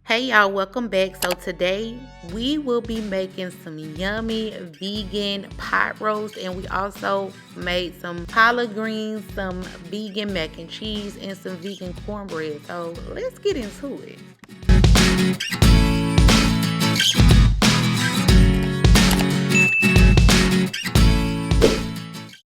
Hey y'all, welcome back. So today we will be making some yummy vegan pot roast, and we also made some collard greens, some vegan mac and cheese, and some vegan cornbread. So let's get into it.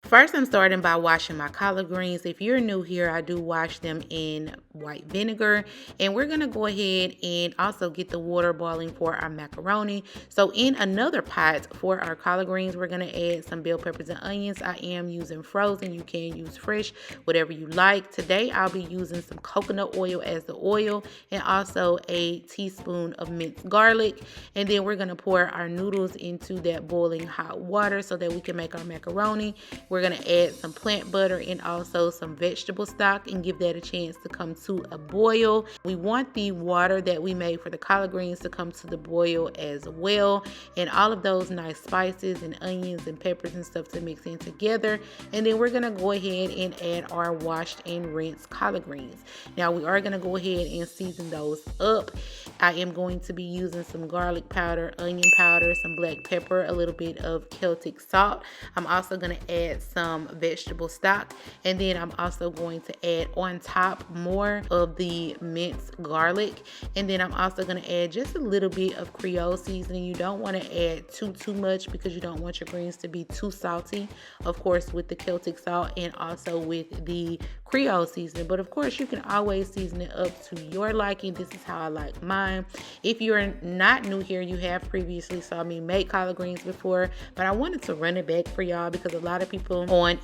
First, I'm starting by washing my collard greens. If you're new here, I do wash them in white vinegar. And we're going to go ahead and also get the water boiling for our macaroni. So in another pot for our collard greens, we're going to add some bell peppers and onions. I am using frozen. You can use fresh, whatever you like. Today, I'll be using some coconut oil as the oil and also a teaspoon of minced garlic. And then we're going to pour our noodles into that boiling hot water so that we can make our macaroni. We're going to add some plant butter and also some vegetable stock and give that a chance to come to a boil. We want the water that we made for the collard greens to come to the boil as well. And all of those nice spices and onions and peppers and stuff to mix in together. And then we're going to go ahead and add our washed and rinsed collard greens. Now we are going to go ahead and season those up. I am going to be using some garlic powder, onion powder, some black pepper, a little bit of Celtic salt. I'm also going to add some vegetable stock, and then I'm also going to add on top more of the minced garlic, and then I'm also going to add just a little bit of Creole seasoning. You don't want to add too much because you don't want your greens to be too salty, of course, with the Celtic salt and also with the Creole seasoning. But of course, you can always season it up to your liking. This is how I like mine. If you're not new here, you have previously saw me make collard greens before, but I wanted to run it back for y'all because a lot of people on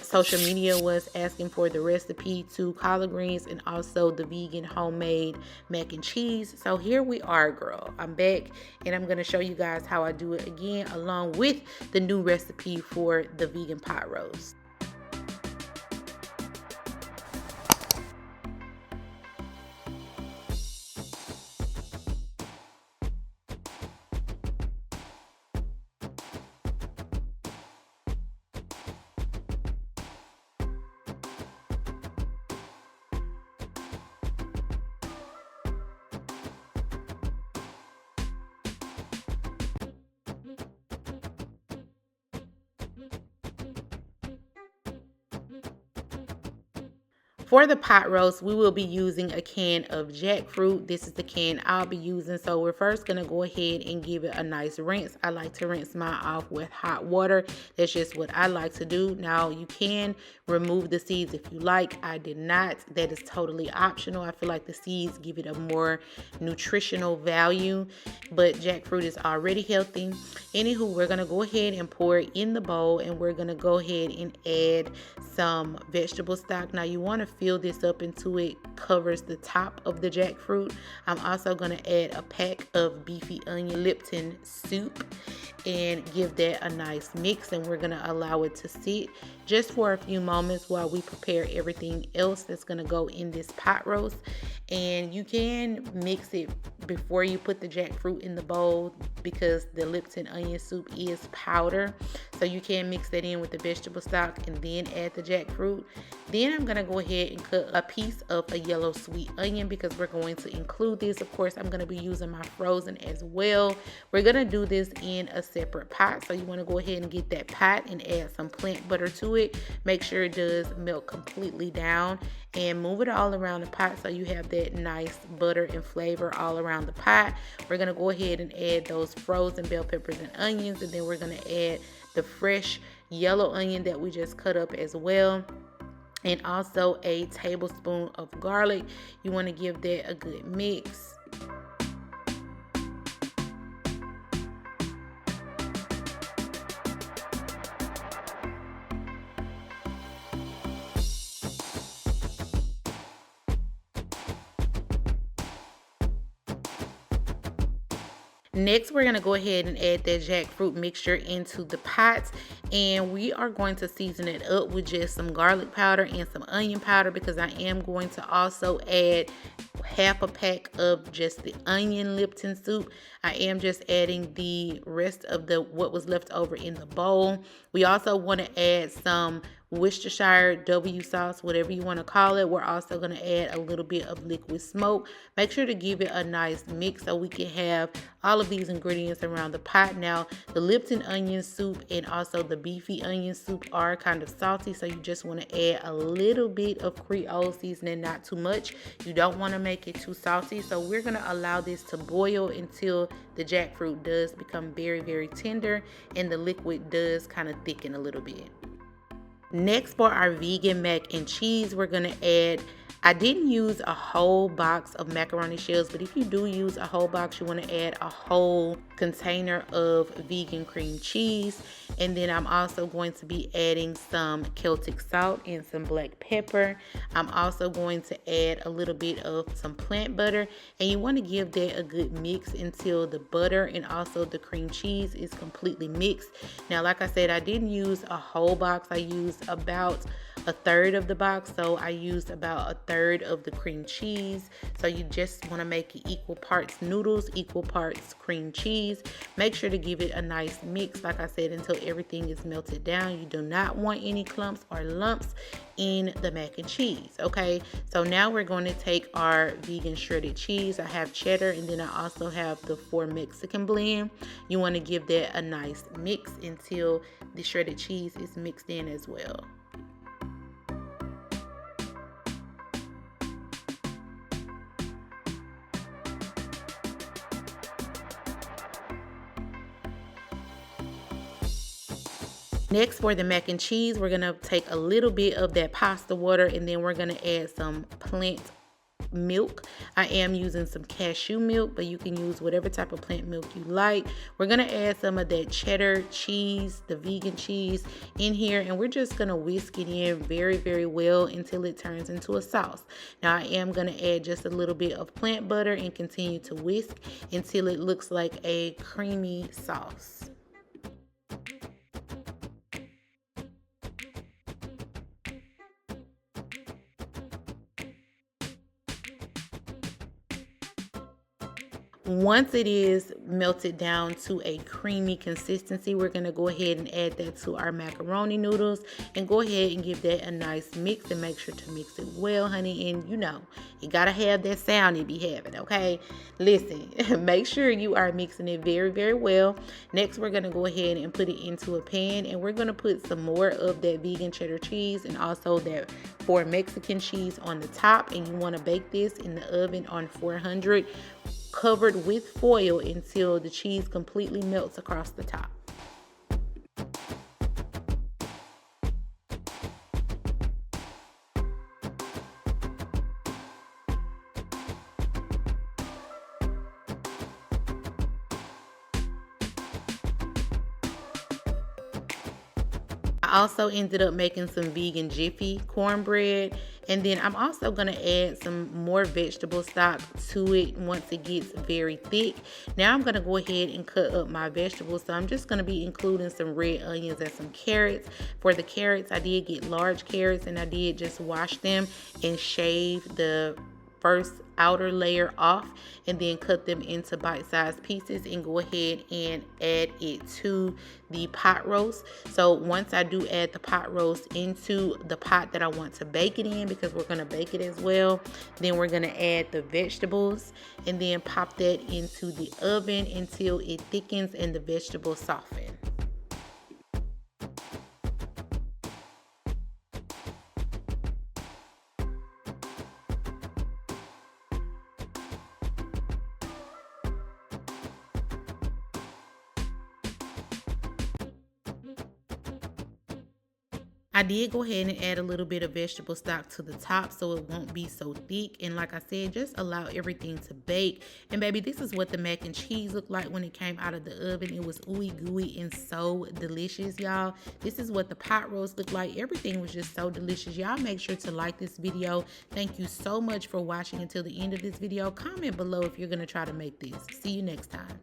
social media was asking for the recipe to collard greens and also the vegan homemade mac and cheese. So here we are, girl. I'm back and I'm going to show you guys how I do it again along with the new recipe for the vegan pot roast. For the pot roast, we will be using a can of jackfruit. This is the can I'll be using. So we're first going to go ahead and give it a nice rinse. I like to rinse mine off with hot water. That's just what I like to do. Now, you can remove the seeds if you like. I did not. That is totally optional. I feel like the seeds give it a more nutritional value, but jackfruit is already healthy. Anywho, we're going to go ahead and pour it in the bowl, and we're going to go ahead and add some vegetable stock. Now, you want to fill this up until it covers the top of the jackfruit. I'm also going to add a pack of Beefy Onion Lipton soup and give that a nice mix, and we're going to allow it to sit just for a few moments while we prepare everything else that's going to go in this pot roast. And you can mix it before you put the jackfruit in the bowl because the Lipton onion soup is powder, so you can mix that in with the vegetable stock and then add the jackfruit. Then I'm going to go ahead and cut a piece of a yellow sweet onion because we're going to include this. Of course, I'm going to be using my frozen as well. We're going to do this in a separate pot, so you want to go ahead and get that pot and add some plant butter to it. Make sure it does melt completely down and move it all around the pot so you have that nice butter and flavor all around the pot. We're going to go ahead and add those frozen bell peppers and onions, and then we're going to add the fresh yellow onion that we just cut up as well, and also a tablespoon of garlic. You want to give that a good mix. Next, we're going to go ahead and add that jackfruit mixture into the pot, and we are going to season it up with just some garlic powder and some onion powder because I am going to also add half a pack of just the Onion Lipton soup. I am just adding the rest of what was left over in the bowl. We also want to add some Worcestershire W sauce, whatever you want to call it. We're also going to add a little bit of liquid smoke. Make sure to give it a nice mix so we can have all of these ingredients around the pot. Now, the Lipton onion soup and also the Beefy onion soup are kind of salty, so you just want to add a little bit of Creole seasoning, not too much. You don't want to make it too salty, so we're going to allow this to boil until the jackfruit does become very, very tender and the liquid does kind of thicken a little bit. Next, for our vegan mac and cheese, we're going to add, I didn't use a whole box of macaroni shells, but if you do use a whole box, you want to add a whole container of vegan cream cheese. And then I'm also going to be adding some Celtic salt and some black pepper. I'm also going to add a little bit of some plant butter, and you want to give that a good mix until the butter and also the cream cheese is completely mixed. Now, like I said, I didn't use a whole box. I used about a third of the box, so I used about a third of the cream cheese. So you just want to make it equal parts noodles, equal parts cream cheese. Make sure to give it a nice mix, like I said, until everything is melted down. You do not want any clumps or lumps in the mac and cheese. Okay, so now we're going to take our vegan shredded cheese. I have cheddar, and then I also have the 4 Mexican blend. You want to give that a nice mix until the shredded cheese is mixed in as well. Next, for the mac and cheese, we're going to take a little bit of that pasta water, and then we're going to add some plant milk. I am using some cashew milk, but you can use whatever type of plant milk you like. We're going to add some of that cheddar cheese, the vegan cheese, in here, and we're just going to whisk it in very, very well until it turns into a sauce. Now, I am going to add just a little bit of plant butter and continue to whisk until it looks like a creamy sauce. Once it is melted down to a creamy consistency, we're going to go ahead and add that to our macaroni noodles and go ahead and give that a nice mix, and make sure to mix it well, honey. And you know, you got to have that sound it be having, okay? Listen, make sure you are mixing it very, very well. Next, we're going to go ahead and put it into a pan, and we're going to put some more of that vegan cheddar cheese and also that 4 Mexican cheese on the top, and you want to bake this in the oven on 400, covered with foil until the cheese completely melts across the top. I also ended up making some vegan Jiffy cornbread, and then I'm also going to add some more vegetable stock to it once it gets very thick. Now I'm going to go ahead and cut up my vegetables, so I'm just going to be including some red onions and some carrots. For the carrots, I did get large carrots, and I did just wash them and shave the first outer layer off, and then cut them into bite-sized pieces and go ahead and add it to the pot roast. So once I do add the pot roast into the pot that I want to bake it in, because we're going to bake it as well, then we're going to add the vegetables and then pop that into the oven until it thickens and the vegetables soften. I did go ahead and add a little bit of vegetable stock to the top so it won't be so thick. And like I said, just allow everything to bake. And baby, this is what the mac and cheese looked like when it came out of the oven. It was ooey gooey and so delicious, y'all. This is what the pot roast looked like. Everything was just so delicious. Y'all make sure to like this video. Thank you so much for watching until the end of this video. Comment below if you're going to try to make this. See you next time.